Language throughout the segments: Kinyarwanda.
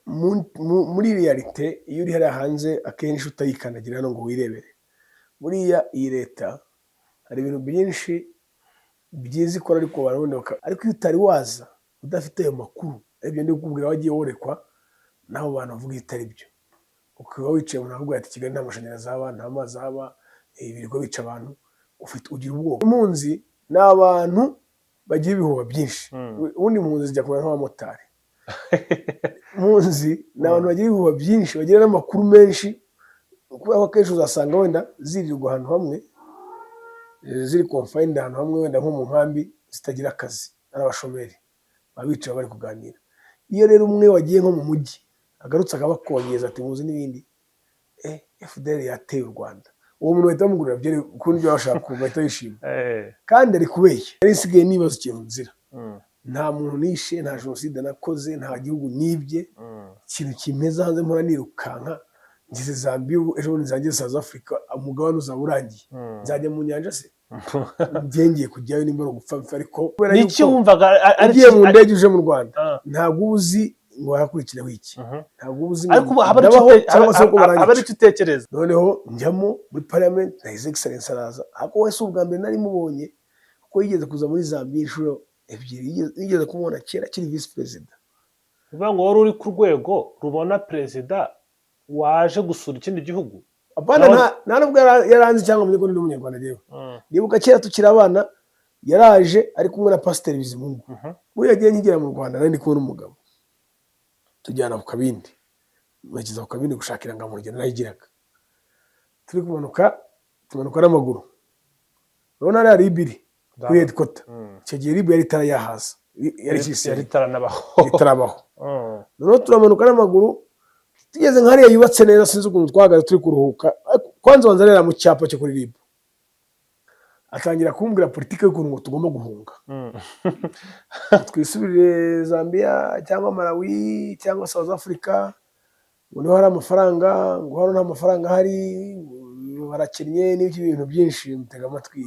muri realite iyo uri hariya hanze akenshi utayikandagira hano ngo wirebere. Buriya iyi leta hari ibintu byinshi byiza ikora ariko baraboneka, ariko iyo utari waza udafite ayo makuru ibyo ndi kukubwira wagiye worekwa naho bantu bavuga itari byo. Ukaba wicaye mu navuga ati Kigali nta mashanyarazi haba, nta mazi haba, ibirirwa bica abantu, ugira ubwoba. Impunzi ni abantu bagira ibihuha byinshi. Ubundi impunzi zijya kumera nk'abamotari. Impunzi ni abantu bagira ibihuha byinshi, bagira n'amakuru menshi, kubera ko akenshi uzasanga wenda zirirwa ahantu hamwe, ziri confined ahantu hamwe wenda nko mu nkambi zitagira akazi, ari abashomeri baba bicaye bari kuganira. Iyo rero umwe wagiye nko mu mujyi agarutse akabakongeza ati muzi n'ibindi, FDL yateye u Rwanda, uwo muntu bahita bamugurira byeri kuko ibyo bashaka kumva bahita bishima. Kandi ari kubeshya. Yari nsigaye nibaza ikintu nzira, nta muntu nishe, nta jenoside nakoze, nta gihugu nibye, ikintu kimeza hanze mpora nirukanka ngize Zambia, ejo bundi nzajya South Africa, umugabane uzaba urangiye, nzajya mu nyanja se ngiye kujyayo nimba ari ugupfa mpfa. Ariko nicyo wumvaga ugiye mu ndege uje mu Rwanda ntabwo uzi ngo harakurikiraho iki, ntabwo uzi ariko haba ari cyo utekereza. Noneho njyamo muri parliament na his excellence araza, ariko wese ubwa mbere nari mubonye kuko yigeze kuza muri Zambia inshuro ebyiri, yigeze kumubona kera kiri vice president. Bivuga ngo wari uri ku rwego rubona perezida waje gusura ikindi gihugu. Abana nta nubwo yaranze cyangwa umenye ko ndi umunyarwanda rero. Nibuka kera tukiri abana yaraje ari kumwe na Pasiteri Bizimungu. We yagiye nkigera mu Rwanda nari ndi kubona umugabo. Tujyana ku kabindi. Bagize ku kabindi gushakira ngo amurugendo nayigiraga. Turi kumanuka n'amaguru. Urabona ari ibiri kuri headquarter. Icyo gihe ribu yari itarayahaza. Yari itarabaho. Noneho turamanuka n'amaguru. Tugeze nk'ariya yubatse neza, sinzi ukuntu twahagaze turi kuruhuka. Kwanza wanzanira mu cyapa cyo kuri ribu. Atangira kumbwira politike y'ukuntu ngo tugomba guhunga. Twisubire Zambia cyangwa Malawi cyangwa South Africa, ngo niho hari amafaranga, ngo hano nta mafaranga hari, barakennye n'ibyo bintu byinshi. Mutega amatwi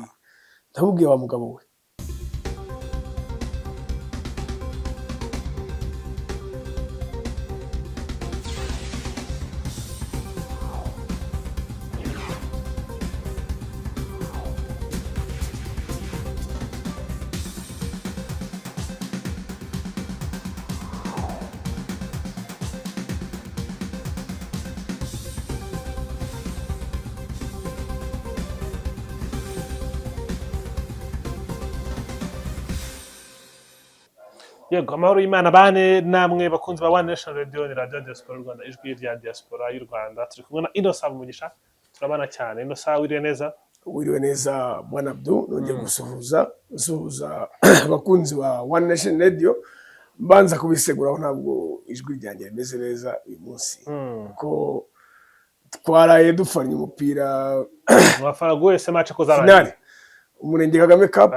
ndamubwiye wa mugabo we, yego amahoro y'Imana bane namwe bakunzi ba One Nation Radio, ni Radio Diaspora y'u Rwanda, ijwi rya diaspora y'u Rwanda. Turi kumwe na Innocent Mugisha, turabana cyane. Innocent wiriwe neza? Wiriwe neza Bwana Abdou. Nongeye gusuhuza abakunzi ba One Nation Radio, mbanza kubiseguraho ntabwo ijwi ryanjye rimeze neza uyu munsi ko twaraye dufanye umupira mwafana wese match ko zarangiye. Umurenge Kagame Cup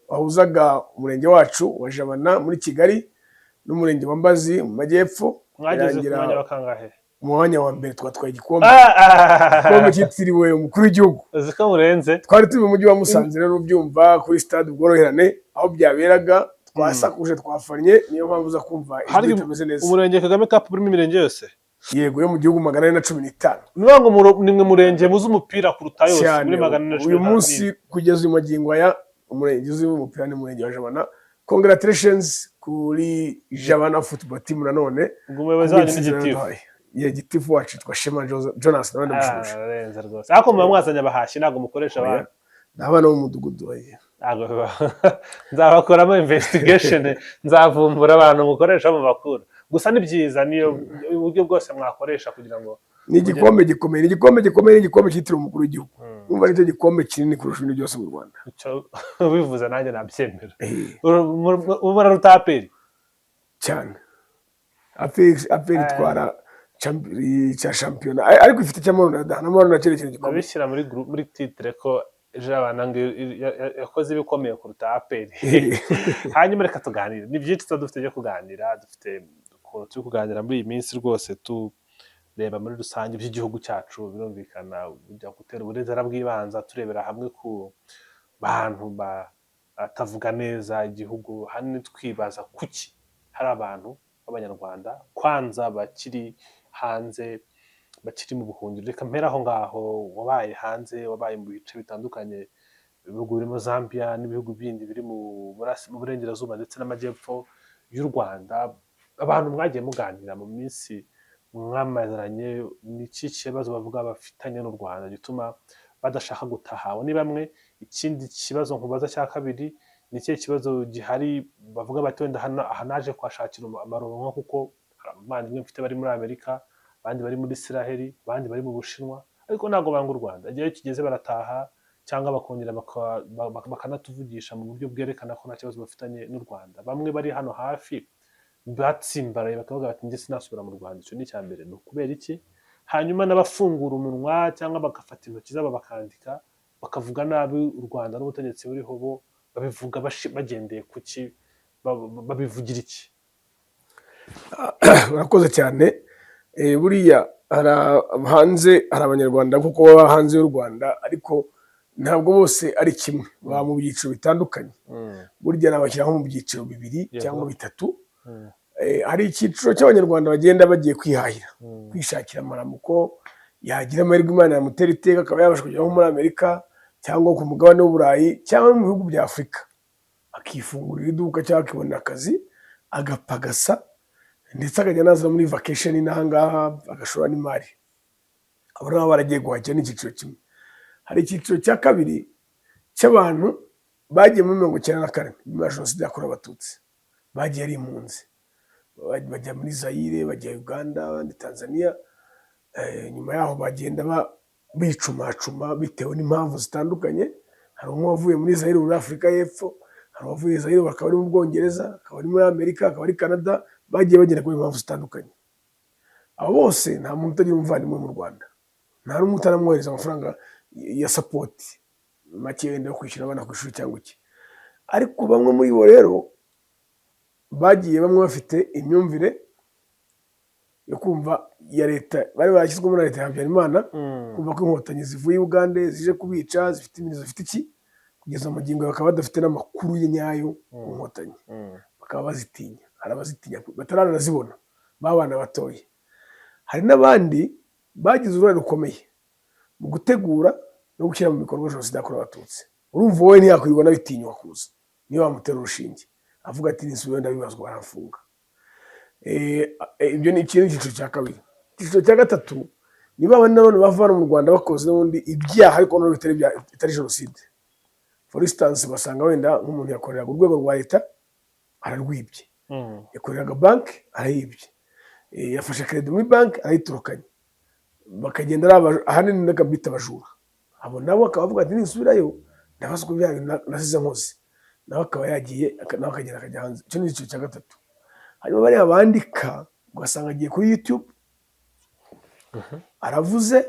wahuzaga umurenge wacu wa Jabana muri Kigali n'umurenge wa Mbazi mu Majyepfo. Mwageze ku mwanya wa kangahe? Umwanya wa mbere twatwaye igikombe. Igikombe cyitiriwe umukuru w'igihugu. Uziko murenze. Twari turi mu mujyi wa Musanze rero ubyumva kuri stade Ubworoherane aho byaberaga, twasakuje twafanye, niyo mpamvu uza kumva ijwi tumeze neza. Umurenge Kagame Cup burimo imirenge yose? Yego, yo mu gihugu 415. Niba ngo nimwe murenge muzi umupira kuruta yose muri 415. Uyu munsi kugeza uyu magingo aya umurenge uzi umupira ni umurenge wa Jabana. Congratulations kuri Jabana football team nanone. Umuyobozi wanyu n'igitifu. Igitifu wacu twashema Jonas nabandi mushusho. Arenze rwose. Ako muba mwazanya bahashi nago mukoresha abantu. N'abana bo mu mudugudu waye. Ago nzabakoramo investigation, nzavumbura abantu mukoresha mu bakuru. Gusa ni byiza niyo uburyo bwose mwakoresha kugira ngo ni igikombe gikomeye, igikombe cyitiriwe umukuru w'igihugu. Umva nicyo gikombe kinini kurusha ibindi byose mu Rwanda. Bivuze nanjye nabyemera. Ubona rutaperi cyane. Aperi twara cya shampiyona ariko ifite cy'amahoro na cyerekezo gikomeye. Babishyira muri titre ko Jabana yakoze ibikomeye kuruta aperi. Hanyuma reka tuganire. Ni byinshi dufite byo kuganira, dufite ukuntu turi kuganira muri iyi minsi rwose tureba muri rusange by'igihugu cyacu. Birumvikana ujya gutera uburezera bw'ibanza, turebera hamwe ku bantu batavuga neza igihugu, hanini twibaza kuki hari abantu rw'abanyarwanda kwanza bakiri hanze, bakiri mu buhungiro. Reka mpera aho ngaho, wabaye hanze, wabaye mu bice bitandukanye, ibihugu birimo Zambia n'ibihugu bindi biri mu burengerazuba ndetse n'amajyepfo y'u Rwanda. Abantu mwagiye muganira mu minsi mwamaranye, ni iki kibazo bavuga bafitanye n'u Rwanda gituma badashaka gutaha? Abo ni bamwe. Ikindi kibazo nkubaza cya kabiri, ni ikihe kibazo gihari bavuga bati wenda aha naje kuhashakira amaronko, kuko hari abavandimwe mfite bari muri Amerika, abandi bari muri Israheli, abandi bari mu Bushinwa, ariko ntabwo banga u Rwanda. Igihe kigeze barataha cyangwa bakongera bakanatuvugisha mu buryo bwerekana ko nta kibazo bafitanye n'u Rwanda. Bamwe bari hano hafi batsimbaraye bakavuga bati njye sinasubira mu Rwanda. Icyo ni icya mbere. Ni ukubera iki? Hanyuma n'abafungura umunwa cyangwa bagafata intoki zabo bakandika bakavuga nabi u Rwanda n'ubutegetsi buriho, bo babivuga bagendeye ku ki? Babivugira iki? Urakoze cyane. Buriya hanze hari abanyarwanda kuko baba hanze y'u Rwanda, ariko ntabwo bose ari kimwe, baba mu byiciro bitandukanye. Burya nabashyira nko mu byiciro bibiri cyangwa bitatu. Hari icyiciro cy'abanyarwanda bagenda bagiye kwihahira, kwishakira amaramuko, yagira amahirwe Imana yamutera iteka akaba yabasha kujya nko muri Amerika cyangwa ku mugabane w'Uburayi cyangwa mu bihugu bya Afurika, akifungurira iduka cyangwa akibonera akazi agapagasa, ndetse akajya naza muri vacation n'ahangaha agashora n'imari. Abo nabo baragiye guhakira n'icyiciro kimwe. Hari icyiciro cya kabiri cy'abantu bagiye muri 1994 nyuma ya Jenoside yakorewe Abatutsi, bagiye ari impunzi, bajya muri Zaire, bajya Uganda, abandi Tanzania. Nyuma yaho bagenda bicumacuma bitewe n'impamvu zitandukanye. Hari umwe wavuye muri Zaire muri Afurika y'Epfo, hari uwavuye Zaire bakaba ari mu Bwongereza, akaba ari muri Amerika, akaba ari Canada, bagiye bagenda ku impamvu zitandukanye. Abo bose nta muntu utagira umuvandimwe mu Rwanda, nta n'umwe utaramwohereza amafaranga ya support make wenda yo kwishyura abana ku ishuri cyangwa iki. Ariko bamwe muri bo rero bagiye bamwe bafite imyumvire yo kumva ya leta, bari barashyizwe muri leta ya Habyarimana, kumva ko inkotanyi zivuye Uganda zije kubica, zifite imirizo, zifite iki, kugeza mu magingo bakaba badafite n'amakuru ye nyayo ku nkotanyi, bakaba bazitinya. Hari abazitinya bataranazibona, babana batoye. Hari n'abandi bagize uruhare rukomeye mu gutegura no gushyira mu bikorwa Jenoside yakorewe Abatutsi. Urumva wowe ntiyakwirwa n'abitinywa kuza, niyo bamutera urushinge avuga ati nisubira ndabibazwa barafunga. Ibyo ni icyiciro cya kabiri. Icyiciro cya gatatu ni babandi none bavana mu Rwanda bakoze n'ubundi ibyaha ariko no bitari Jenoside. For instance, basanga wenda nk'umuntu yakoreraga urwego rwa leta ararwibye, yakoreraga banki arayibye, yafashe credit muri banki arayiturukanye, bakagenda ahanini n'akabita abajura. Abo nabo akaba avuga ati nisubirayo ndabaza ko byayo nasize nkoze, nawe akaba yagiye nawe akagenda akajya hanze. Icyo ni icyiciro cya gatatu. Hanyuma bariya bandika ugasanga agiye kuri YouTube aravuze,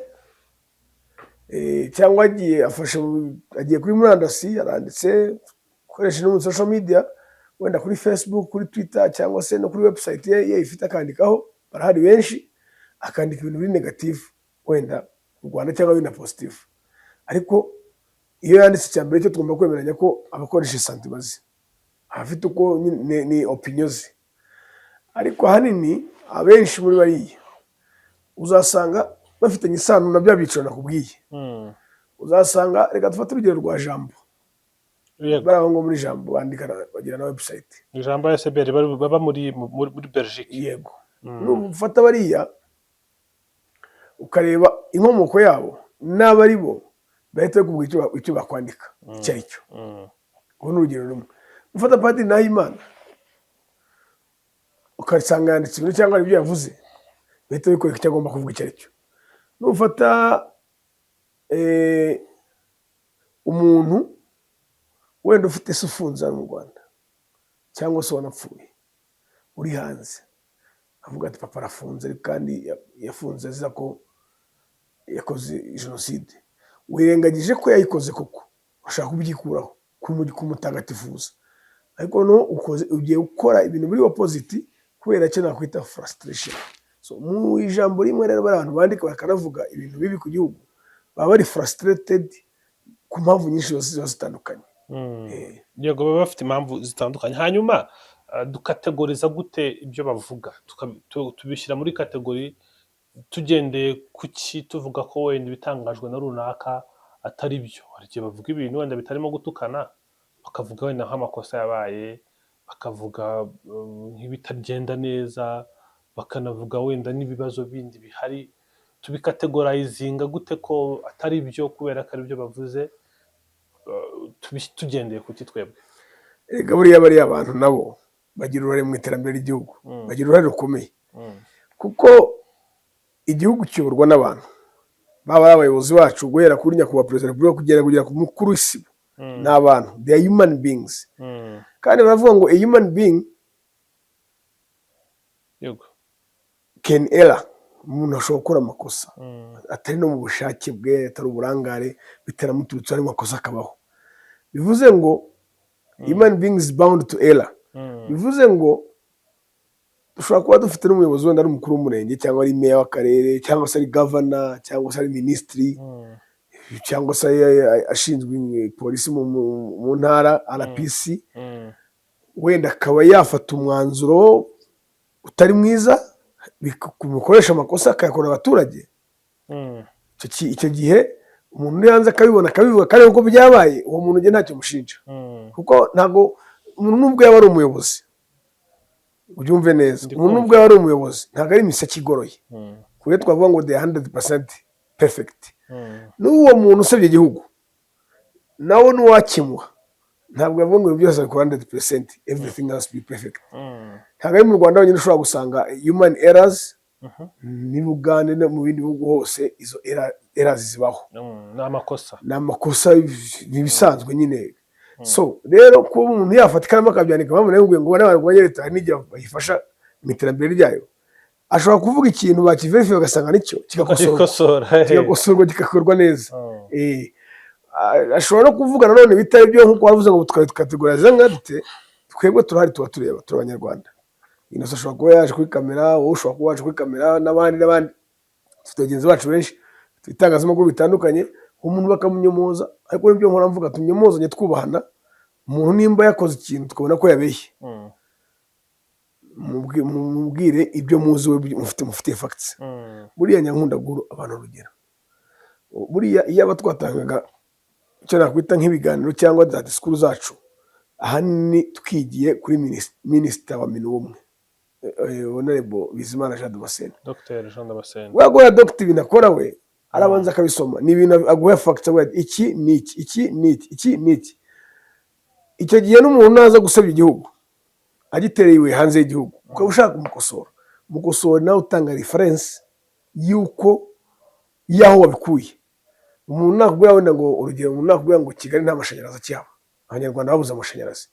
cyangwa agiye kuri murandasi aranditse, ukoresheje no social media, wenda kuri Facebook, kuri Twitter cyangwa se no kuri website ye ifite akandikaho, barahari benshi, akandika ibintu biri negative wenda u Rwanda cyangwa bina positive. Ariko iyo yanditse cya mbere cyo tugomba kwemeranya ko abakoresha santibazi afite uko ni opinion ze. Ariko ahanini abenshi muri bariya uzasanga bafitanye isano na bya biciro nakubwiye. Uzasanga, reka dufate urugero rwa Jambo, baraho ngo muri Jambo bandika bagira na website Jambo ya SBR baba muri Belgique. Yego. Nufata bariya ukareba inkomoko yabo n'abari bo, bahita bakubwira icyo bakwandika icyo ari cyo. Ubu ni urugero rumwe. Ufata Padiri Nahimana ukasanga yanditse ibintu cyangwa ibyo yavuze, bahita bikwereka icyo agomba kuvuga icyo ari cyo. Nufata umuntu wenda ufite se ufunze mu Rwanda cyangwa se wanapfuye uri hanze, avuga ati papa arafunze kandi yafunze aziza ko yakoze Jenoside, wirengagije ko yayikoze koko, ushaka kubyikuraho kumutagatifuza, ariko no ugiye gukora ibintu muri opposite kubera cyo nakwita frustration. So mu ijambo rimwe rero abantu bandika bakanavuga ibintu bibi ku gihugu, baba bari frustrated ku mpamvu nyinshi zose zitandukanye. Yego, baba bafite impamvu zitandukanye. Hanyuma dukategoriza gute ibyo bavuga, tubishyira muri kategori tugendeye ku ki, tuvuga ko wenda ibitangajwe na runaka atari byo. Hari igihe bavuga ibintu wenda bitarimo gutukana, bakavuga wenda nk'amakosa yabaye, bakavuga nk'ibitagenda neza, bakanavuga wenda n'ibibazo bindi bihari. Tubikategorizinga gute ko atari byo kubera ko ari byo bavuze, tugendeye ku ki twebwe? Erega buriya bariya abantu nabo bagira uruhare mu iterambere ry'igihugu, bagira uruhare rukomeye, kuko igihugu kiyoborwa n'abantu, baba ari abayobozi bacu guhera kuri nyakubahwa perezida wa repubulika kugera ku mukuru w'isibo, ni abantu, they are human beings. Kandi baravuga ngo a human being can err, umuntu ashobora gukora amakosa atari no mu bushake bwe, atari uburangare, bitaramuturutse ari amakosa akabaho. Bivuze ngo human beings bound to error. Bivuze ngo dushobora kuba dufite n'umuyobozi wenda ari umukuru w'umurenge, cyangwa ari meya w'akarere, cyangwa se ari governor, cyangwa se ari minisitiri, cyangwa se ashinzwe polisi mu ntara RPC, wenda akaba yafata umwanzuro utari mwiza, bikoresha amakosa akayakora abaturage. Icyo gihe umuntu uri hanze akabibona akabivuga kandi uko byabaye, uwo muntu ujye ntacyo mushinja, kuko ntabwo umuntu n'ubwo yaba ari umuyobozi, ubyumve neza, umuntu n'ubwo yaba ari umuyobozi ntabwo ari imiseke igoroye, kuko twavuga ngo they are 100% perfect. N'uwo muntu usebye igihugu nawe n'uwakimuha ntabwo yavuga ngo byose bikora 100%, everything has to be perfect. Ntabwo ari mu Rwanda honyine ushobora gusanga human errors, ni Bugande no mu bindi bihugu hose izo errors zibaho, ni amakosa bisanzwe nyine. So rero kuba umuntu yafata ikaramu akabyandika bamwe ngo n'abantu banye leta n'igihe bayifasha mu iterambere ryayo, ashobora kuvuga ikintu bakiverifiye bagasanga nicyo kigakosorwa kigakorwa neza. Ashobora no kuvuga nanone bitari byo, nk'uko wavuze ngo tukategoriza nka dute, twebwe turahari, tuba tureba, turi Abanyarwanda. Innocent ashobora kuba yaje kuri kamera, wowe ushobora kuba waje kuri kamera, n'abandi dufite bagenzi bacu benshi itangazamakuru bitandukanye, umuntu bakamunyomoza, ariko nibyo nkora mvuga, tunyomozanye twubahana. Umuntu nimba yakoze ikintu tukabona ko yabeshye, mubwire ibyo muzi, mufite facts. Buriya Nyankundaguru abantu urugero, buriya iyo aba twatangaga icyo nakwita nk'ibiganiro cyangwa za disikuru zacu, ahanini twigiye kuri minisita wa minubumwe, Honorable Bizimana Jean Damascene, Dr Jean Damascene. Wagora Dr binakora we arabanza akabisoma, ni ibintu aguha facts, iki ni iki, iki ni iki, iki ni iki. Icyo gihe n'umuntu naza gusabya igihugu agiterewe hanze y'igihugu, ukaba ushaka umukosora nawe utanga reference y'uko yaho wabikuye. Umuntu nakubwira wenda ngo urugero, umuntu nakubwira ngo Kigali nta mashanyarazi akihaba, Abanyarwanda babuze amashanyarazi,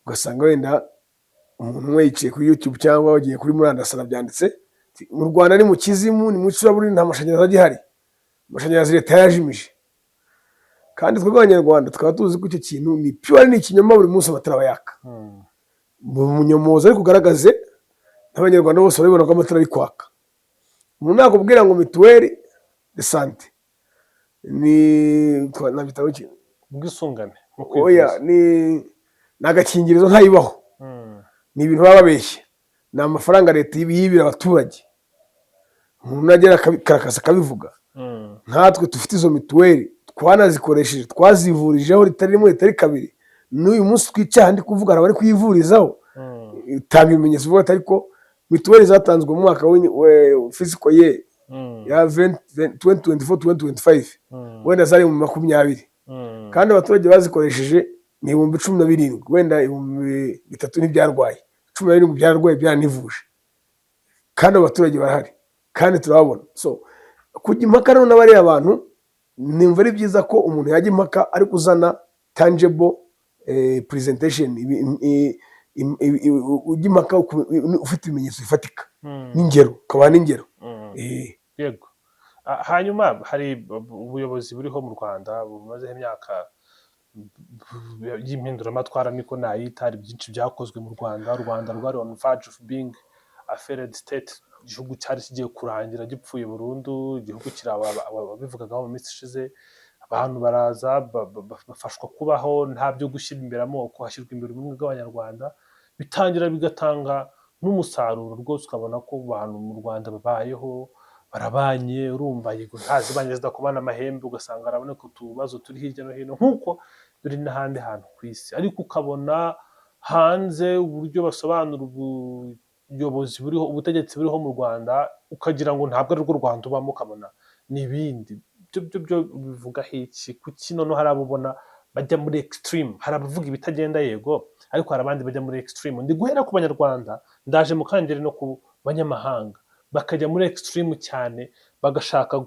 ugasanga wenda umuntu umwe yicaye kuri YouTube cyangwa wagiye kuri murandasi arabyanditse, mu Rwanda ni mu kizimu, ni mu icuraburindi, nta mashanyarazi agihari, amashanyarazi leta yajimije. Kandi twebwe Abanyarwanda tukaba tuzi ko icyo kintu ni pure, ni ikinyoma, buri munsi amatara bayaka. Umunyomozi ariko ugaragaze n'Abanyarwanda bose barabibona ko amatara ari kwaka. Umuntu nakubwira ngo mituweli de sante ni nabitabo ki ubwisungane, oya ni agakingirizo ntayibaho, ni ibintu baba babeshye, ni amafaranga leta yibira abaturage. Umuntu nagera karakasa kabivuga, nkatwe dufite izo mituweli twanazikoresheje, twazivurijeho ritari rimwe ritari kabiri, n'uyu munsi twicaye ndi kuvuga bari kuyivurizaho, tanga ibimenyetso bivuga ariko mituweli zatanzwe mu mwaka fiscal year ya 2024-2025 wenda zari mu 20, kandi abaturage bazikoresheje ni 17,000, wenda 3,000 ntibyarwaye, 17,000 byarwaye byanivuje, kandi abaturage barahari kandi turabona. So kujya impaka rero n'abari abantu, nimva ari byiza ko umuntu yajya impaka ari kuzana tangible presentation, ujya impaka ufite ibimenyetso bifatika n'ingero, ukaba n'ingero. Yego. Hanyuma hari ubuyobozi buriho mu Rwanda bumazeho imyaka y'impinduramatwara, niko nayita, hari byinshi byakozwe mu Rwanda. U Rwanda rwari on verge of being a failed state, igihugu cyari kigiye kurangira gipfuye burundu, igihugu kirabivugagaho mu minsi ishize, abantu baraza bafashwa kubaho nta byo gushyira imbere amoko, hashyirwa imbere ubumwe bw'Abanyarwanda. bitangira bigatanga n'umusaruro rwose, ukabona ko abantu mu Rwanda babayeho barabanye, urumva yego ntazibanye zidakubana amahembe, ugasanga haraboneka utubazo turi hirya no hino nk'uko biri n'ahandi hantu ku isi, ariko ukabona hanze uburyo basobanura ubuyobozi buriho, ubutegetsi buriho mu Rwanda, ukagira ngo ntabwo ari rwo Rwanda ubamo, ukabona n'ibindi byo bivugaho iki? Kuki noneho hari abo ubona bajya muri extreme? Hari abavuga ibitagenda yego, ariko hari abandi bajya muri extreme. Ndi guhera ku banyarwanda, ndaje mu kangere no ku banyamahanga, bakajya muri extreme cyane, bagashaka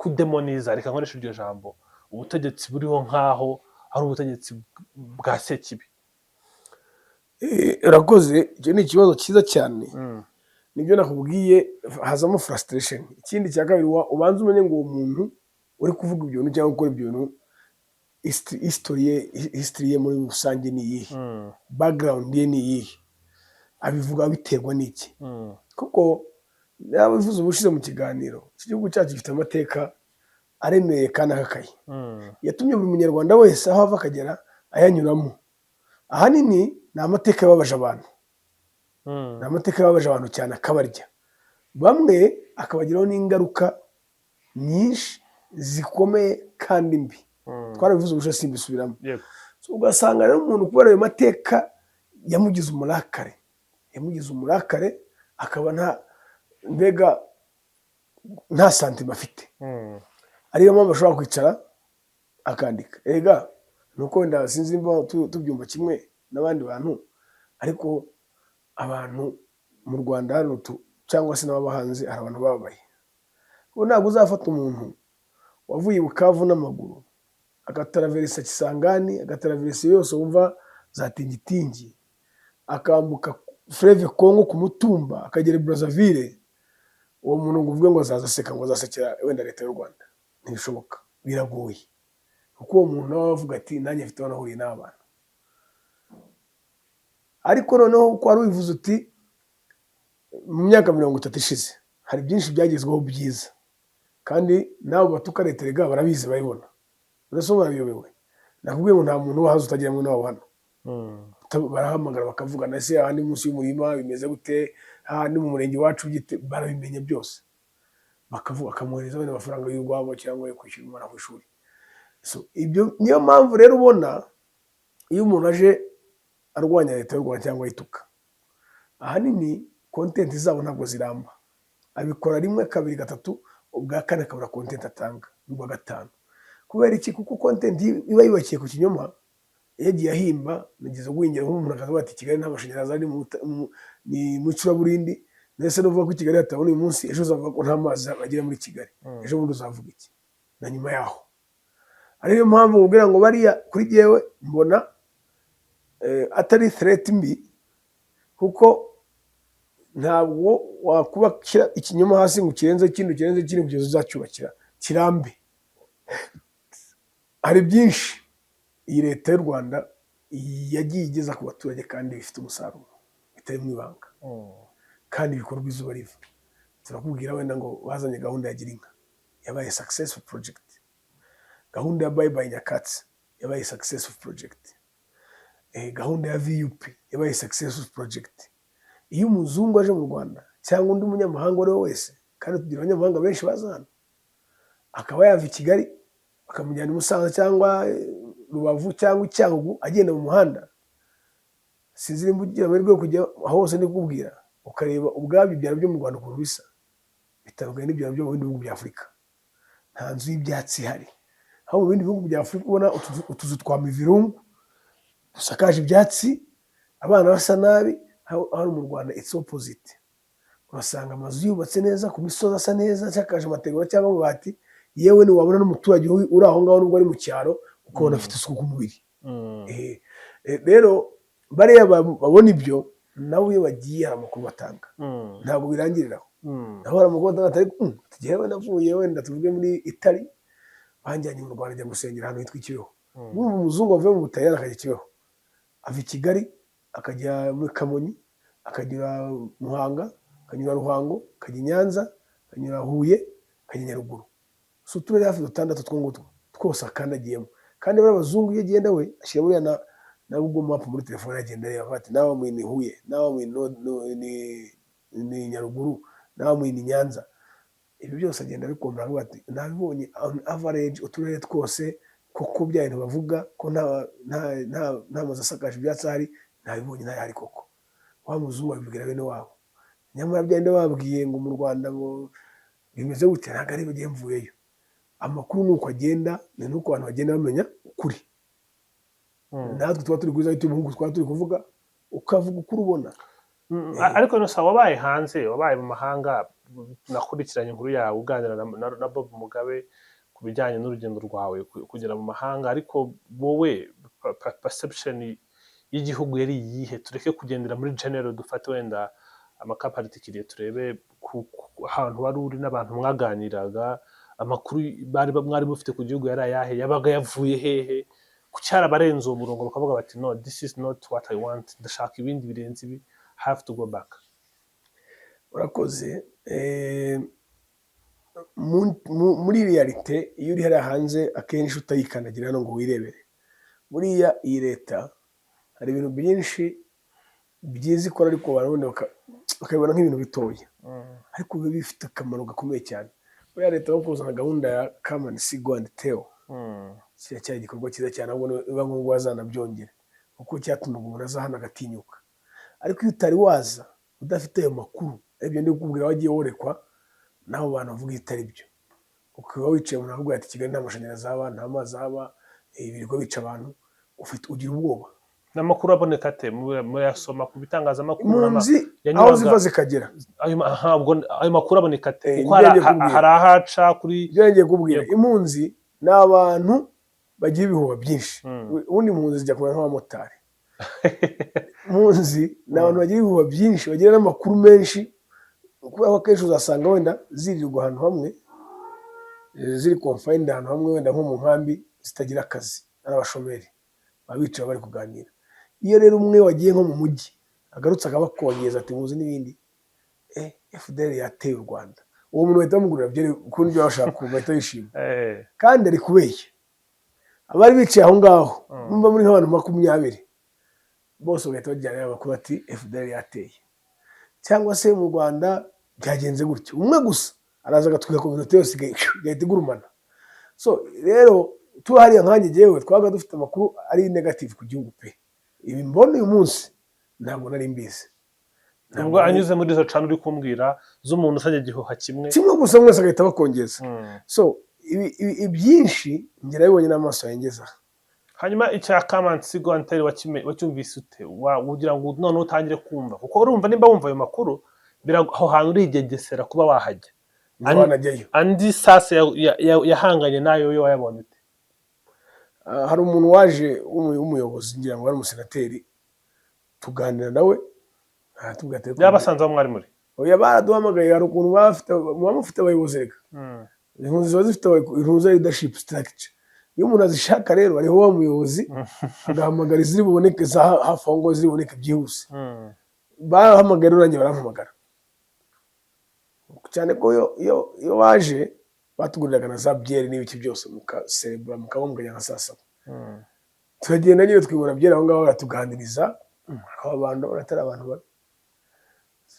kudemoniza, reka nkoresha iryo jambo, ubutegetsi buriho nk'aho ari ubutegetsi bwa sekibi. Urakoze, icyo ni ikibazo cyiza cyane. Nibyo nakubwiye, hazamo frustration. Ikindi cya kabiri, ubanza umenye ngo uwo muntu uri kuvuga ibyo bintu cyangwa gukora ibyo bintu, history ye muri rusange ni iyihe, background ye ni iyihe, abivuga biterwa n'iki? Kuko nabivuze ubushize mu kiganiro, iki gihugu cyacu gifite amateka aremereye kandi akakaye, yatumye buri munyarwanda wese aho ava akagera ayanyuramo. Ahanini ni amateka yababaje abantu, ni amateka yababaje abantu cyane, akabarya bamwe, akabagiraho n'ingaruka nyinshi zikomeye kandi mbi. Twarabivuze ubushize simbisubiramo. Ugasanga rero umuntu kubera ayo mateka yamugize umurakare, akaba nta santima afite. Ariyo mpamvu ashobora kwicara akandika. Ega nuko wenda sinzi niba tubyumva kimwe n'abandi bantu, ariko abantu mu Rwanda hano cyangwa se n'ababa hanze, hari abantu bababaye. Ubu ntabwo uzafata umuntu wavuye i Bukavu n'amaguru agataraverisa Kisangani, agataraverisa yose wumva za Tingitingi, akambuka Fleuve Congo ku Mutumba, akagera i Brazzaville, uwo muntu ngo uvuge ngo azaza aseka, ngo azasekera wenda leta y'u Rwanda, ntibishoboka, biragoye. Kuko uwo muntu nawe avuga ati nanjye mfite aho nahuriye n'abantu. Ariko noneho uko wari ubivuze uti mu myaka 30 ishize hari byinshi byagezweho byiza, kandi nabo batuka leta rega barabizi, barabibona. Uretse barabiyobewe. Nakubwiye ngo nta muntu wahaze utagira mwe nawo hano. Barahamagara bakavugana, ese ahandi munsi y'umurima bimeze gute, ahandi mu murenge wacu barabimenya byose, bakavuga, akamwohereza wenda amafaranga y'urwabo cyangwa yo kwishyura umwana ku ishuri. Ibyo niyo mpamvu rero ubona iyo umuntu aje arwanya leta y'u Rwanda cyangwa ayituka, ahanini content zabo ntabwo ziramba. Abikora rimwe, kabiri, gatatu, ubwa kane akabura content atanga, ubwa gatanu. Kubera iki? Kuko content iba yubakiye ku kinyoma, yagiye ahimba. Nigeze guhingira nk'umuntu akavuga ati Kigali nta mashanyarazi ari, ni mu icuraburindi, ndetse no kuvuga ko Kigali hatabona uyu munsi, ejo uzavuga ko nta mazi agera muri Kigali, ejo bundi uzavuga iki? Na nyuma yaho. Ariyo mpamvu ubwira ngo bariya kuri jyewe mbona atari threat mbi, kuko ntabwo wakubakira ikinyoma hasi ngo kirenze ikindi kugeza uzacyubakira kirambe. Hari byinshi iyi leta y'u Rwanda yagiye igeza ku baturage kandi bifite umusaruro, bitari mu ibanga, kandi bikorwa izuba riva. Turakubwira wenda ngo bazanye gahunda ya Girinka, yabaye successful project. Gahunda ya Bye Bye Nyakatsi yabaye successful project. Gahunda ya VUP yabaye successful project. Iyo umuzungu aje mu Rwanda cyangwa undi munyamahanga ari we wese, kandi tugira abanyamahanga benshi baza hano, akaba yava i Kigali bakamujyana i Musanze cyangwa Rubavu cyangwa i Cyangugu, agenda mu muhanda, sinzi nimba ugira amahirwe yo kujya hose ndikubwira, ukareba ubwabyo ibyaro byo mu Rwanda ukuntu bisa, bitandukanye n'ibyaro byo mu bindi bihugu bya Afurika. Nta nzu y'ibyatsi ihari. Aho mu bindi bihugu bya Afurika ubona utuzu twa mivirungu dusakaje ibyatsi, abana basa nabi. Hano mu Rwanda it's opposite. Urasanga amazu yubatse neza ku misozi, asa neza, cyakaje amategura cyangwa amabati, yewe ni wabona n'umuturage uri aho ngaho nubwo ari mu cyaro, ukabona afite isuku ku mubiri. Rero bariya babona ibyo, nabo iyo bagiye hari amakuru batanga, ntabwo birangiriraho. Naho hari amakuru batanga atari tugewe navuye wenda tuvuge muri Italy, banjyanye mu Rwanda njya gusengera ahantu hitwa Kibeho. N'ubu umuzungu avuye mu Butaliyani akajya Kibeho, ava i Kigali akajya muri Kamonyi, akagera Muhanga, akanyura Ruhango, akajya Nyanza, akanyura Huye, akajya Nyaruguru. So uturere hafi 6 tw'ngutwo twose akandagiyemo. Kandi bari abazungu iyo agenda we ashyira buriya na Google Map muri telefone agenda areba ati nawe muri ni Huye, nawe muri ni Nyaruguru, nawe muri ni Nyanza. Ibi byose agenda abikombora avuga ati nabibonye on average uturere twose koko bya bintu bavuga ko nta mazu asakaje ibyatsi ahari, nabibonye ntayahari koko. Wa muzungu abibwira bene wabo, nyamara byenda babwiye ngo mu Rwanda ngo bimeze gute, ntabwo ari bagiye mvuyeyo. Amakuru nuko agenda, ni nuko abantu bagenda bamenya ukuri. Natwe tuba turi kwiza YouTube nk'uko twaba turi kuvuga, ukavuga ukuri ubona. Ariko no sawa, wabaye hanze, wabaye mu mahanga, nakurikiranye inkuru yawe uganira na Bob Mugabe ku bijyanye n'urugendo rwawe kugera mu mahanga, ariko wowe perception y'igihugu yari iyihe? Tureke kugendera muri general, dufate wenda amaka particulier, turebe ahantu wari uri n'abantu mwaganiraga, amakuru mwari mufite ku gihugu yari ayahe, yabaga yavuye hehe, ku cyarabarenze uwo murongo bakavuga bati no, this is not what I want, ndashaka ibindi birenze ibi, have to go back. Urakoze. Muri realite iyo uri hariya hanze akenshi utayikandagira hano ngo wirebere. Buriya iyi leta hari ibintu byinshi byiza ikora, ariko barabona bakabibona nk'ibintu bitoya, ariko biba bifite akamaro gakomeye cyane. Buriya leta yo kuzana gahunda ya come and see, go and tell, kiracyari igikorwa cyiza cyane, ahubwo biba ngombwa wazanabyongera kuko cyatuma umuntu aza hano agatinyuka. Ariko iyo utari waza udafite ayo makuru, ibyo ndi kukubwira wagiye worekwa naho abantu bavuga itari byo, ukaba wicaye umuntu avuga ati Kigali nta mashanyarazi haba, nta mazi haba, ibirirwa bica abantu, ugira ubwoba. N'amakuru aboneka ate muyasoma ku bitangazamakuru? Impunzi aho ziva zikagera, ayo makuru aboneka ate? Kuko hari ahaca kuri ibyo ngiye kubwira. Impunzi ni abantu bagira ibihuha byinshi, ubundi impunzi zijya kumera nk'abamotari. Impunzi ni abantu bagira ibihuha byinshi, bagira n'amakuru menshi, kubera ko akenshi uzasanga wenda zirirwa ahantu hamwe, ziri confined ahantu hamwe, wenda nko mu nkambi zitagira akazi, ari abashomeri baba bicaye bari kuganira. Iyo rero umwe wagiye nko mu mujyi agarutse akabakongeza ati muzi n'ibindi, FDL yateye u Rwanda, uwo muntu bahita bamugurira byeri kuko ibyo bashaka bahita bishima, kandi ari kubeshya. Abari bicaye aho ngaho mumva muri nk'abantu 20 bose bagahita bajyana amakuru ati FDL yateye. Cyangwa se mu Rwanda byagenze gutyo, umwe gusa araza agatwika ku minota yose igahita igurumana. So rero tuhariya nkanjye jewe twabaga dufite amakuru ari negative ku gihugu pe. Ibi mbona uyu munsi ntabwo nari mbizi. Ntabwo anyuze muri izo cana uri kumbwira z'umuntu usanye gihuha kimwe gusa mwese agahita bakongeza. So ibyinshi ngera bibonye n'amaso yangeza. Hanyuma icya come and see, go and tell wacyumvise ute? Ugira ngo none utangire kumva, kuko urumva nimba wumva ayo makuru aho hantu urigengesera kuba wahajya. Andi sasa yahanganye nayo yo wayabonye ute? Hari umuntu waje w'umuyobozi, ngira ngo ari umusenateri, tuganira nawe atubwira ati yabasanze aho mwari muri. Oya, baraduhamagaye, hari ukuntu bafite abayobozi reka. Impunzi ziba zifite impunzi leadership structure. Iyo umuntu azishaka rero hariho wa muyobozi agahamagara iziri buboneke za hafi aho ngo ziri buboneke byihuse. Bahamagara urangiye barampamagara cyane ko iyo baje batuguriraga na za byeri n'ibiki byose mukaserebura mukabomganya nka saa saba. Turagenda nyine twibona byeri aho ngaho baratuganiriza, aho abantu baratari abantu babi,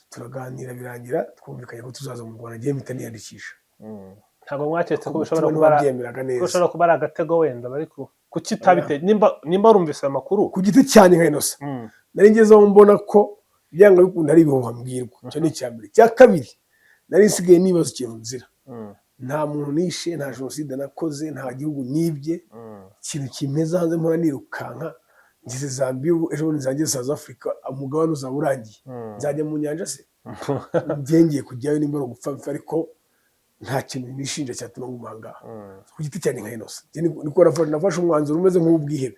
turaganira birangira twumvikanye ko tuzaza mu Rwanda, ngiye mpita niyandikisha. Ntabwo mwaketse ko bishobora kuba ari agatego wenda bari kukitabite? Nimba urumvise ayo makuru ku giti cyane nka Inosa, nari ngezeho mbona ko byanga bikunda ari ibihuha mbwirwa. Icyo ni icyambere. Cya kabiri, nari nsigaye nibaza ikintu nzira. Nta muntu nishe, nta jenoside nakoze, nta gihugu nibye, ikintu kimeze hanze mpora nirukanka. Ngize Zambia, ejo bundi nzajya South Africa, umugabane uzaba urangiye, nzajya mu nyanja se? Ngiye kujyayo nimba gupfa mpfa, ariko nta kintu nishinja cyatuma ngumanga. Ku giti cyane nka Inosa niko nafashe umwanzuro umeze nk'ubwihebe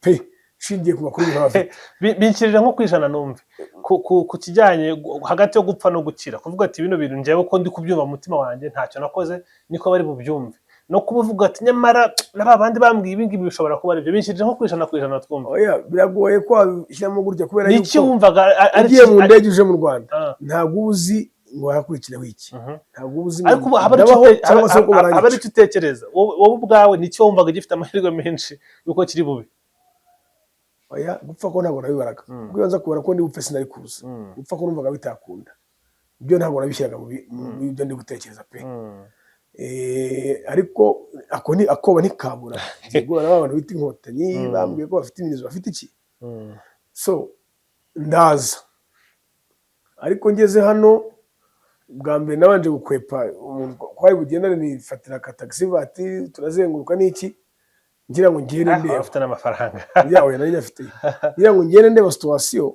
pe, shingiye ku makuru y'abafi. Binkirije nko kwijana numve ku kijyanye hagati yo gupfa no gukira, kuvuga ati bino bintu njyewe ko ndi kubyumva mu mutima wanjye ntacyo nakoze, niko bari bubyumve, no kuvuga ati nyamara n'abandi bambwiye ibi ngibi bishobora kuba ari byo. Binkirije nko kwijana twumva. Oya, biragoye ko abishyiramo gutya, kubera yuko niki wumvaga agiye mu ndege uje mu Rwanda ntabwo uzi ngo harakurikiraho iki, ntabwo uzi. Ariko abari tutekereza wowe ubwawe nicyo wumvaga gifite amahirwe menshi yuko kiri bube? oya gupfa ko ntabwo nabibaraga ubwo iyo nza kubara ko ndi bupfe sinari kuza gupfa ko numvaga bitakunda ibyo ntabwo nabishyiraga mu byo ndi gutekereza pe ariko akoba ntikabura ngiye guhura n'abantu bita inkotanyi bambwiye ko bafite imirizo bafite iki so ndaza ariko ngeze hano bwa mbere nabanje gukwepa twari bugendane nifatira ka taxi vatiri turazenguruka n'iki ngira ngo ngende ndeba afite n'amafaranga yawe nari nyafite ngira ngo ngende ndeba situation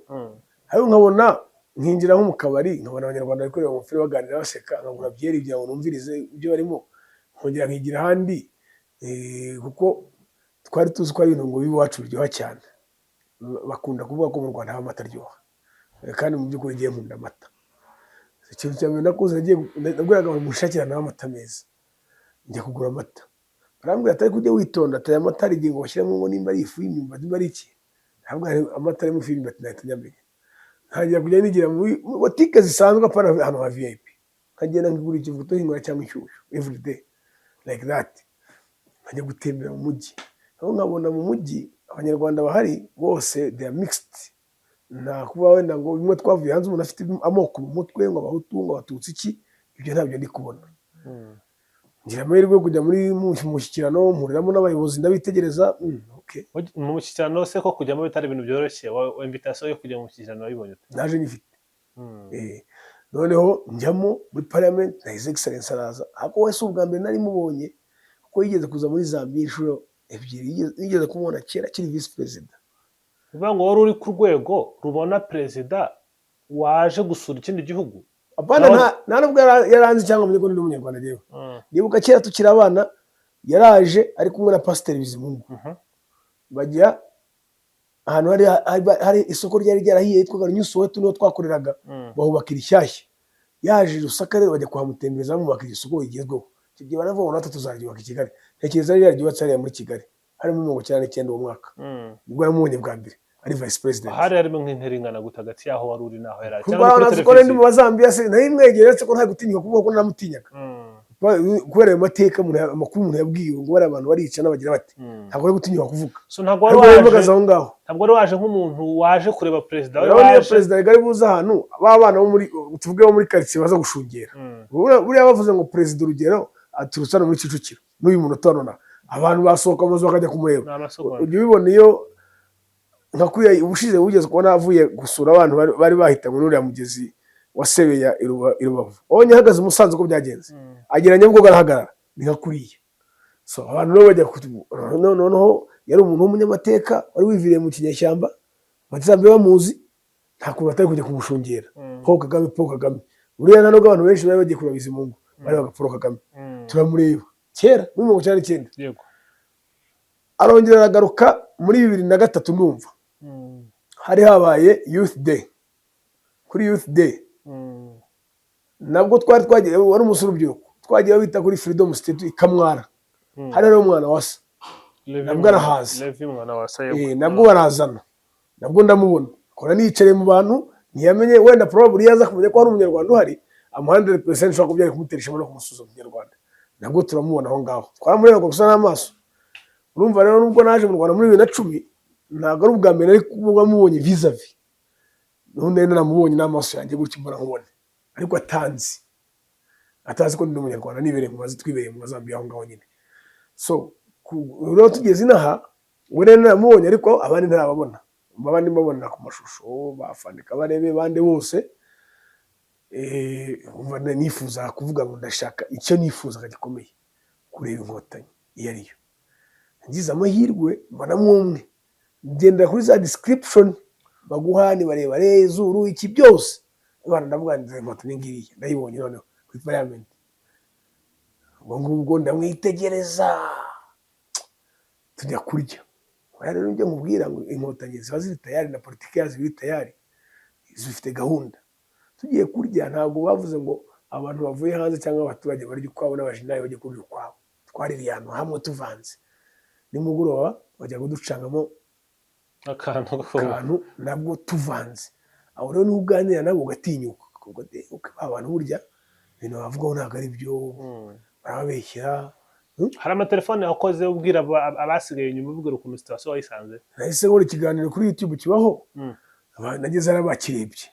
ayo nkabona nkinjira nko mu kabari nkabona abanyarwanda bari kureba umupira baganira baseka nkabura byeri bya ngo numvirize ibyo barimo nkongera nkigira ahandi kuko twari tuzi ko ari ibintu ngo biwacu biryoha cyane bakunda kuvuga ko mu Rwanda haba amata aryoha kandi mu by'ukuri ngiye nkunda amata ikintu cya mbere nakoze nabwiraga ngo mushakira nawe amata meza njya kugura amata barambwira atari kujya witonda atari amata ari igihe ngo bashyiramo ngo nimba ari ifu y'imyumbati nimba ari iki ntabwo amata arimo ifu y'imyumbati nahita nyamenya ntangira kujya nigira muri botike zisanzwe apana ahantu ha VIP nkagenda nkigura ikivuguto nkingura cyangwa inshyushyu every day like that nkajya gutembera mu mujyi aho nkabona mu mujyi abanyarwanda bahari bose they are mixed nta kuba wenda ngo bimwe twavuye hanze umuntu afite amoko mu mutwe ngo abahutu ngo abatutsi iki ibyo ntabyo ndi kubona ngira amahirwe yo kujya muri mushyikirano mpuriramo n'abayobozi ndabitegereza mu mushyikirano se ko kujyamo bitari ibintu byoroshye invitation yo kujya mu mushyikirano wayibonye naje nyifite noneho njyamo muri parliament na his excellence araza ariko wese ubwa mbere nari mubonye kuko yigeze kuza muri Zambia inshuro ebyiri yigeze kumubona kera kiri vice president bivuga ngo wari uri ku rwego rubona perezida waje gusura ikindi gihugu abana nta nubwo yaranze cyangwa umenye ko ndi umunyarwanda rero nibuka kera tukiri abana yaraje ari kumwe na Pasiteri Bizimungu bajya ahantu hari isoko ryari ryarahiye yitwaga New Soweto niho twakoreraga bahubakira ishyashya yaje Rusaka rero bajya kuhamutembereza bamubakira isoko rigezweho icyo gihe baravuga ngo natwe tuzaryubaka i Kigali ntekereza yari yaryubatse hariya muri Kigali harimo 1999 uwo mwaka ubwo yamubonye bwa mbere ari vice president hari harimo nk'intera ingana guta hagati yaho wari uri naho yari cyangwa kuri televiziyo mu Bazambia se nari mwegeretse ko nta gutinyuka kuvuga ko namutinyaga kubera ayo mateka amakuru umuntu yabwiwe ngo bari abantu barica n'abagira bati ntabwo ari gutinyuka kuvuga so ntabwo wari waje nk'umuntu waje kureba perezida waje perezida yari buza ahantu babana bo muri tuvuge bo muri quartier baza gushungera buriya bavuze ngo perezida urugero aturutse muri Kicukiro n'uyu muntu utonona abantu basohoka amazu bakajya kumureba ujye ubibona iyo nka kuriya ubushize wugeze kubona avuye gusura abantu bari bahita muri uriya mugezi wa Sebeya i Rubavu onye hagaze umusanzu ko byagenze ageranye bwo garahagarara ni nka kuriya so abantu rero bajya noneho yari umuntu w'umunyamateka wari wiviriye mu kinyashyamba batizambe bamuzi nta kuntu batari kujya kumushungera Paul Kagame uriya nta nubwo abantu benshi bari bagiye kureba Bizimungu bari baga Paul Kagame turamureba kera muri 1999 yego arongera aragaruka muri 2003 ndumva hari habaye youth day kuri youth day nabwo twari twagiye wari umusore urubyiruko twagiye bita kuri Freedom State ikamwara hari rero umwana wasa nabwo arahaza nabwo barazana nabwo ndamubona kora nicare mu bantu ntiyamenye wenda probably yaza kumenya ko hari umunyarwanda uhari 100% shaka kubyari kumuteresha no kumusuzuma umunyarwanda nabwo turamubona aho ngaho twaramureba gusa n'amaso urumva rero nubwo naje mu Rwanda muri 2010 ntabwo ari ubwa mbere ariko mubonye vis-a-vis none naramubonye n'amaso yanjye gutyo mbona nkubone ariko atazi ko ndi umunyarwanda nibereye mu bazi twibereye mu Zambia aho ngaho nyine so rero tugeze inaha we naramubonye ariko abandi ntarababona abandi mbabona ku mashusho bafandika barebe bande bose umva nifuza kuvuga ngo ndashaka icyo nifuza gikomeye kureba inkotanyi iyo ariyo ngize amahirwe mbona mwumwe ngenda kuri za description baguhani barebare zuru iki byose abana ndavuga nzi inkotanyi ngiriye ndayibonye noneho kuri parliament ubwo ndamwitegereza tujya kurya rero njye nkubwira ngo inkotanyi ziba ziri tayari na politiki yazo ziri tayari zifite gahunda tugiye kurya ntabwo bavuze ngo abantu bavuye hanze cyangwa abaturage bari ukwabo n'abajinayi bajye kurya ukwabo twaririye ahantu hamwe tuvanze nimugoroba bajya kuducangamo akantu nabwo tuvanze aho rero n'uganira nabo ugatinyuka abantu burya ibintu bavugaho ntabwo ari byo barababeshyira hari amatelefone wakoze ubwira abasigaye inyuma ubwira ukuntu situation wayisanze. nahise nkora ikiganiro kuri YouTube kibaho, nageze n'abakirebye,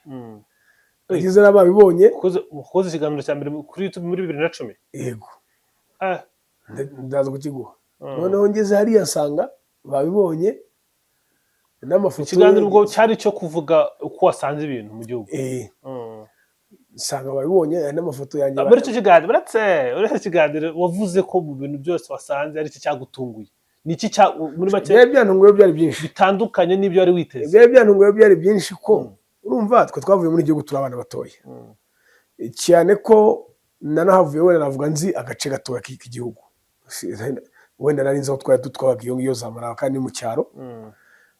nageze n'ababibonye. Ukoze ikiganiro cya mbere kuri YouTube muri 2010? Yego, ndaza kukiguha. Noneho ngeze hariya nsanga babibonye n'amafoto. Ikiganiro ubwo cyari cyo kuvuga uko wasanze ibintu mu gihugu. Nsanga babibonye n'amafoto yanjye. Muri icyo kiganiro uretse kiganiro wavuze ko mu bintu byose wasanze ari cyo cyagutunguye. Niki muri make byari byantunguye, byari byinshi bitandukanye n'ibyo wari witeze. byari byantunguye, byari byinshi ko urumva twe twavuye muri igihugu turi abana batoya cyane, ko nanahavuye wenda navuga nzi agace gatoya k'igihugu, wenda nari nzi aho twari dutwabaga iyo ngiyo za Maraba kandi mu cyaro.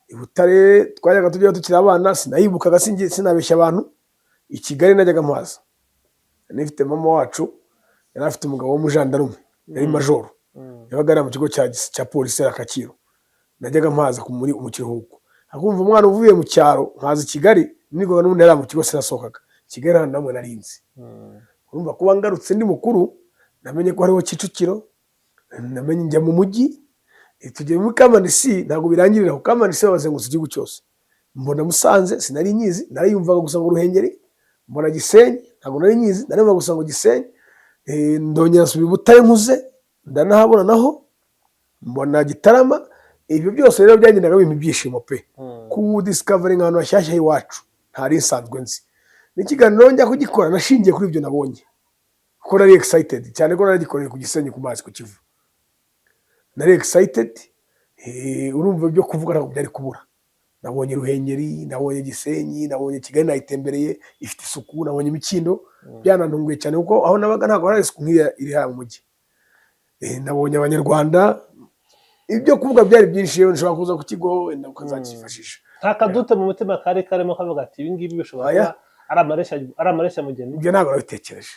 I Butare twajyaga tujya tukiri abana, sinayibukaga sinabeshya abantu. I Kigali najyaga mpaza, nifite mama wacu yari afite umugabo w'umujandarume, yari majoro, yabaga ari mu kigo cya polisi ya Kacyiru. Najyaga mpaza mu kiruhuko, akumva umwana uvuye mu cyaro nkaza i Kigali, nigoga n'ubundi yari mu kigo sinasohokaga. Kigali hano namwe narinzi. Urumva kuba ngarutse ndi mukuru, namenye ko hariho Kicukiro, namenye njya mu mujyi, tugiye muri Kamanisi. Ntabwo birangirira aho, Kamanisi babazengutse igihugu cyose. Mbona Musanze, sinari nyizi, nariyumvaga gusa ngo Ruhengeri. Mbona Gisenyi, ntabwo nari nyizi, narumva gusa ngo Gisenyi. Ndongera nsubira i Butare nkuze, ndanahabona naho. Mbona Gitarama. Ibyo byose rero byagendaga bimpa ibyishimo pe, ku discovering ahantu hashyashya iwacu ntari nsanzwe nzi. N'ikiganiro njya kugikora nashingiye kuri ibyo nabonye, kuko nari excited cyane, ko naragikoreye ku Gisenyi ku mazi ku Kivu. Nari excited, urumva byo kuvuga ntabwo byari kubura. Nabonye Ruhengeri, nabonye Gisenyi, nabonye Kigali nayitembereye, ifite isuku, nabonye imikindo. Byanantunguye cyane kuko aho nabaga ntabwo hari isuku nk'iya iri hano mu mujyi. Nabonye Abanyarwanda. Ibyo kuvuga byari byinshi, yewe nshobora kuza ku kigo wenda ukazakifashisha. Nta kadute mu mutima kare karimo kavuga ati ibi ngibi bishobora ari amareshya mugeni. Ibyo ntabwo nabitekereje.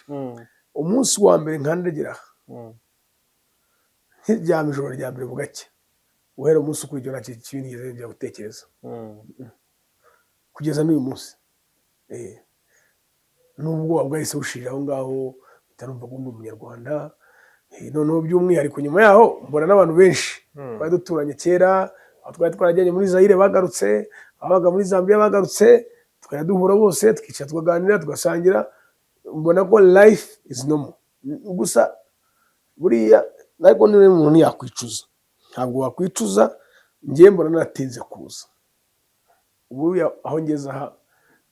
Umunsi wa mbere nkandagera nkiryama ijoro rya mbere bugacya, uhera umunsi ukurikiyeho nta kintu kibi nigeze njya gutekereza kugeza n'uyu munsi. Nubwo bwahise bushirira aho ngaho, bitarumva ko ndi Umunyarwanda. Noneho by'umwihariko nyuma yaho mbona n'abantu benshi twari duturanye kera, aho twari twarajyanye muri Zaire bagarutse, abaga muri Zambia bagarutse, twari duhura bose tukicara tukaganira tugasangira. Mbona ko life is normal. Gusa buriya ariko niwe umuntu yakwicuza, ntabwo wakwicuza. Ngiye mbona natinze kuza. Ubu aho ngeze aha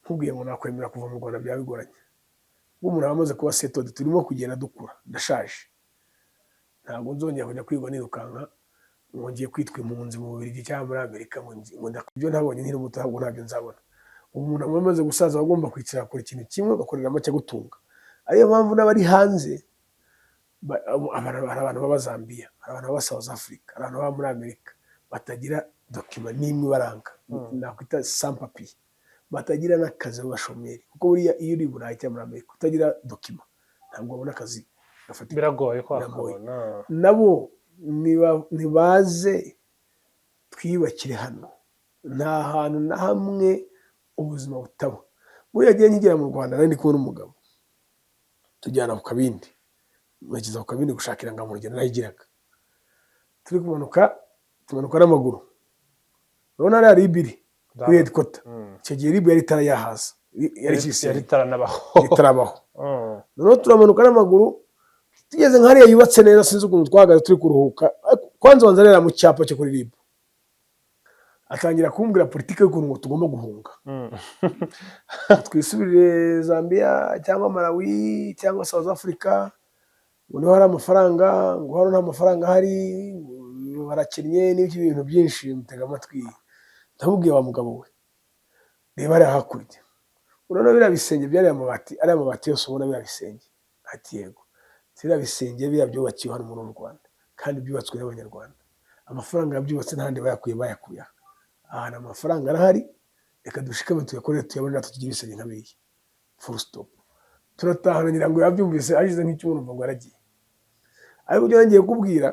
nkubwiye ngo nakwemera kuva mu Rwanda byaba bigoranye. Umuntu amaze kuba settled, turimo kugenda dukura, ndashaje. Ntabwo nzongera kujya kwigwa nirukanka ngo ngiye kwitwa impunzi mu Bubiligi cyangwa muri Amerika, ngo ibyo ntabonye nkiri muto ntabwo ntabyo nzabona. Umuntu amaze gusaza agomba kwicara akora ikintu kimwe, agakorera make gutunga. Ariyo mpamvu n'abari hanze, abantu baba Zambia, abantu baba South Africa, abantu baba muri Amerika, batagira document n'imwe ibaranga, nakwita sans papier, batagira n'akazi b'abashomeri. Kuko buriya iyo uri Burayi cyangwa muri Amerika utagira document ntabwo wabona akazi. Biragoye kwakabona. Nabo nibaze twiyubakire hano, nta hantu na hamwe ubuzima butaba. Buriya gihe nkigera mu Rwanda nari ndi kubona umugabo, tujyana ku Kabindi, bagize ku Kabindi gushaka irangamuntu urugendo nayigiraga. Turi tumanuka n'amaguru. Urabona ari ibiri kuri headquarter. Icyo gihe ribu yari itarayahaza, yari itarabaho. Noneho turamanuka n'amaguru, tugeze nk'ariya yubatse neza, sinzi ukuntu twahagaze turi kuruhuka. Kwanza wanza rero mu cyapa cyo kuri ribu atangira kumbwira politike y'ukuntu ngo tugomba guhunga, twisubirire Zambia cyangwa Malawi cyangwa South Africa, ngo niho hari amafaranga, ngo hano nta mafaranga ahari, barakennye n'ibyo bintu byinshi. Mutega amatwi, ndamubwiye wa mugabo we, reba ari hakurya, urabona biriya bisenge byari amabati, ari amabati yose ubona biriya bisenge. Ati yego, biriya bisenge biriya byubakiwe hano muri Rwanda kandi byubatswe n'Abanyarwanda. Amafaranga yabyubatse n'ahandi bayakuye. Aha amafaranga arahari, reka dushikame tuyakorere tuyabone tugira ibisenge nka biriya. Full stop. Turatahana ngira ngo yabyumvise agize nk'icyumva ngo aragiye. Ariko byo ngiye kubwira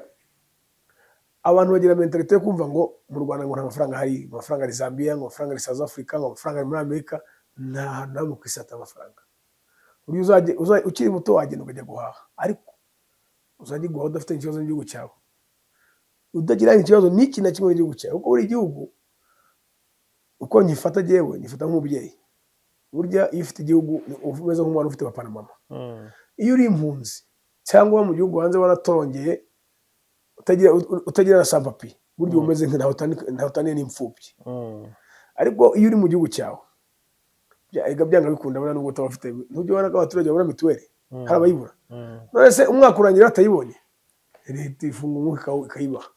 abantu bagira mentalite yo kumva ngo mu Rwanda ngo nta mafaranga hari, amafaranga ari Zambia, ngo amafaranga ari South Africa, ngo amafaranga ari muri Amerika. Nta hantu namwe ku isi hatari amafaranga. Ukiri muto wagenda ukajya guhaha, ariko uzajya iguha udafite ikibazo n'igihugu cyawe, utagira ikibazo n'iki na kimwe n'igihugu cyawe, kuko buri gihugu uko nyifata jyewe nyifata nk'umubyeyi. Burya iyo ufite igihugu umeze nk'umwana ufite papa na mama. Iyo uri impunzi cyangwa mu gihugu hanze waratorongeye utagira na sampapi, burya umeze ntaho utaniye n'imfubyi. Ariko iyo uri mu gihugu cyawe byanga bikunda bana nubwo utabafite, ntujye ubona ko abaturage babura mituweli, hari abayibura. None se umwaka urangira batayibonye, leta ifunga umwuka ikayibaha,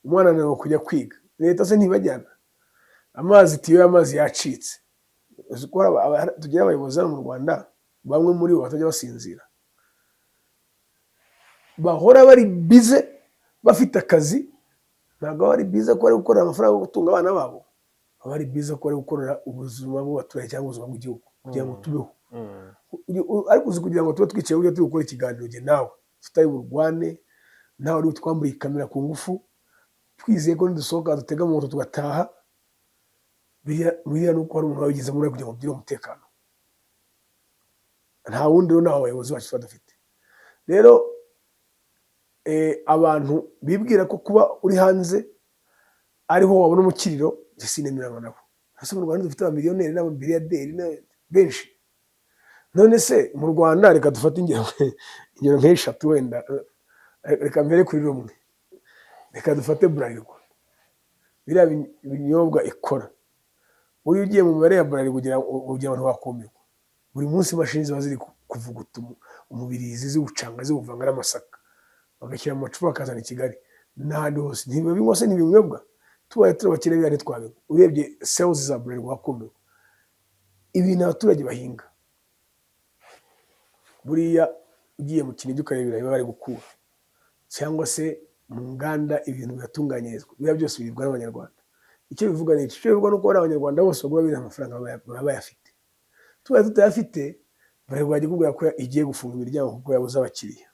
umwana nawe kujya kwiga, leta se ntibajyana amazi, tiyo y'amazi yacitse. Tugira abayobozi hano mu Rwanda, bamwe muri bo batajya basinzira, bahora bari bize bafite akazi, ntabwo bari bize ko bari gukorera amafaranga yo gutunga abana babo, bari bize ko bari gukorera ubuzima bw'abaturage cyangwa ubuzima bw'igihugu kugira ngo tubeho. Ariko uzi kugira ngo tube twicaye burya turi gukora ikiganiro jye nawe tutari burwane, nawe ari twamburiye kamera ku ngufu, twizeye ko nidusohoka dutega mu moto tugataha, biriya nuko hari umuntu wabigize muri kugira ngo ugire umutekano. Nta wundi rero naho abayobozi bacu tuba dufite. Rero abantu bibwira ko kuba uri hanze ariho wabona umukiriro, sinemeranywa nabo. Hasi mu Rwanda dufite abamiliyoneri n'abamiliyarderi benshi. None se mu Rwanda reka dufate ingero nk'eshatu wenda, reka mbere kuri rumwe, reka dufate Bralirwa, biriya binyobwa ikora. Uri ugiye mu mibare ya Bralirwa kugira abantu bakumirwa, buri munsi imashini ziba ziri kuvuguta umubirizi, ziwucanga ziwuvanga n'amasaka, bagashyira mu macupa bakazana i Kigali n'ahandi hose. Ntibinywa se ntibinyobwa, tubaye turabakire biriya ntitwabinywa. Urebye sales za Bralirwa wakumirwa. Ibintu abaturage bahinga, buriya ugiye mu Kinigi ukarebera biba bari gukura, cyangwa se mu nganda ibintu bigatunganyirizwa, biriya byose biribwa n'Abanyarwanda. Icyo bivuga ni iki? Icyo bivuga nuko ari Abanyarwanda bose bagura biriya amafaranga baba bayafite. Tubaye tutayafite, Bralirwa yajya kukubwira ko igiye gufunga imiryango kuko yabuze abakiriya.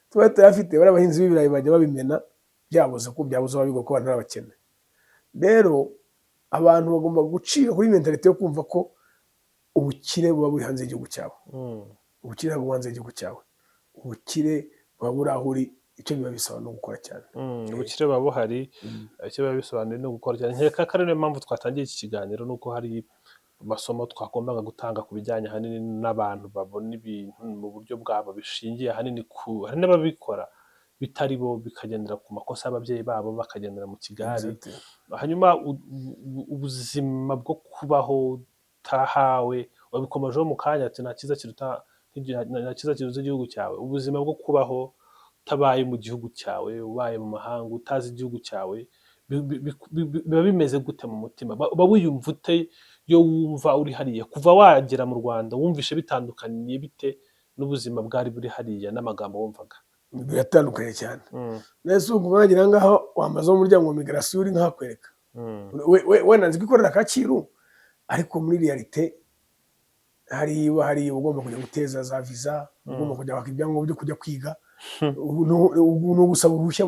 Tubaye tutayafite, bari abahinzi b'ibirayi bajya babimena, byabuze ababigura ko abantu ari abakene. Rero abantu bagomba gucika kuri mentalite yo kumva ko ubukire buba buri hanze y'igihugu cyawe. Ubukire ntabwo buba hanze y'igihugu cyawe, ubukire buba buri aho uri. Icyo biba bisaba no gukora cyane. Ubukire buba buhari, icyo biba bisobanuye no gukora cyane. Nkeka ko ari niyo mpamvu twatangiye iki kiganiro, nuko hari amasomo twagombaga gutanga ku bijyanye ahanini n'abantu babona ibintu mu buryo bwabo bishingiye ahanini hari n'ababikora bitari bo, bikagendera ku makosa y'ababyeyi babo, bakagendera mu kigari. Hanyuma ubuzima bwo kubaho utahawe, wabikomejeho mu kanya ati nta cyiza kiruta igihugu cyawe. Ubuzima bwo kubaho utabaye mu gihugu cyawe, ubaye mu mahanga, utazi igihugu cyawe, biba bimeze gute mu mutima? Uba wiyumva ute iyo wumva uri hariya? Kuva wagera mu Rwanda wumvishe bitandukanye bite n'ubuzima bwari buri hariya n'amagambo wumvaga? Biratandukanye cyane. Nese ubwo wagira ngaho wambaza umuryango wa migration uri nkakwereka. Wenda nzi kwikorera Kacyiru, ariko muri realite hari ugomba kujya guteza za visa, ugomba kujya kwaka ibyangombwa byo kujya kwiga, no gusaba uruhushya.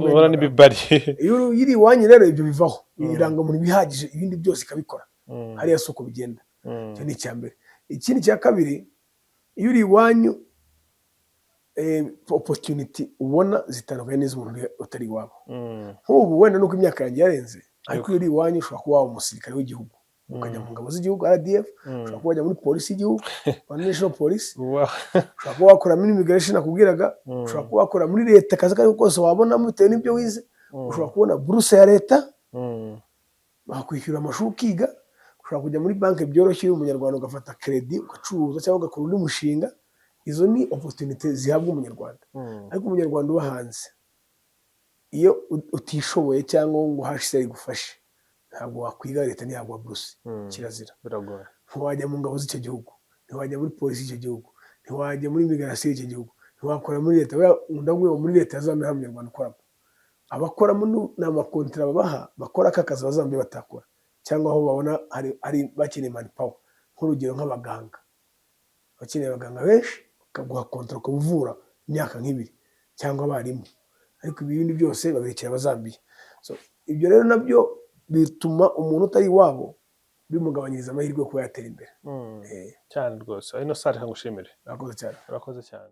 Iyo iri iwanyu rero ibyo bivaho, irangamuntu bihagije, ibindi byose ikabikora. Hariya soko bigenda. Icyo ni icya mbere. Ikindi cya kabiri, iyo uri iwanyu opportunity ubona zitandukanye n'iz'umuntu utari iwabo. Nk'ubu wenda nuko imyaka yanjye yarenze, ariko iyo uri iwanyu ushobora kuba waba umusirikare w'igihugu, ukajya mu ngabo z'igihugu RDF, ushobora kuba wajya muri polisi y'igihugu, national police, ushobora kuba wakora muri immigration nakubwiraga, ushobora kuba wakora muri leta, akazi kari kose wabonamo bitewe n'ibyo wize, ushobora kubona buruse ya leta, bakwishyura amashuri ukiga, ushobora kujya muri banki byoroshye uri umunyarwanda ugafata credit ugacuruza cyangwa ugakora undi mushinga. Izo ni opportunity zihabwa umunyarwanda. Ariko umunyarwanda uba hanze, iyo utishoboye cyangwa ngo HCR igufashe, ntabwo wakwiga, leta ntiyaguha buruse, kirazira. Biragoye. Ntiwajya mu ngabo z'icyo gihugu, ntiwajya muri polisi y'icyo gihugu, ntiwajya muri immigration y'icyo gihugu, ntiwakora muri leta. Ndabwira muri leta yazamye nta munyarwanda ukoramo. Abakoramo ni amakontara babaha, bakora aka kazi bazamye batakora, cyangwa aho babona hari bakeneye manpower. Nk'urugero nk'abaganga, bakeneye abaganga benshi, ukaguha kontara ukabuvura imyaka nk'ibiri, cyangwa abarimu. Ariko ibindi byose babirekera abazambiye. Ibyo rero nabyo bituma umuntu utari iwabo bimugabanyiriza amahirwe yo kuba yatera imbere. Cyane rwose. Ino sare nkagushimire. Urakoze cyane. Urakoze cyane.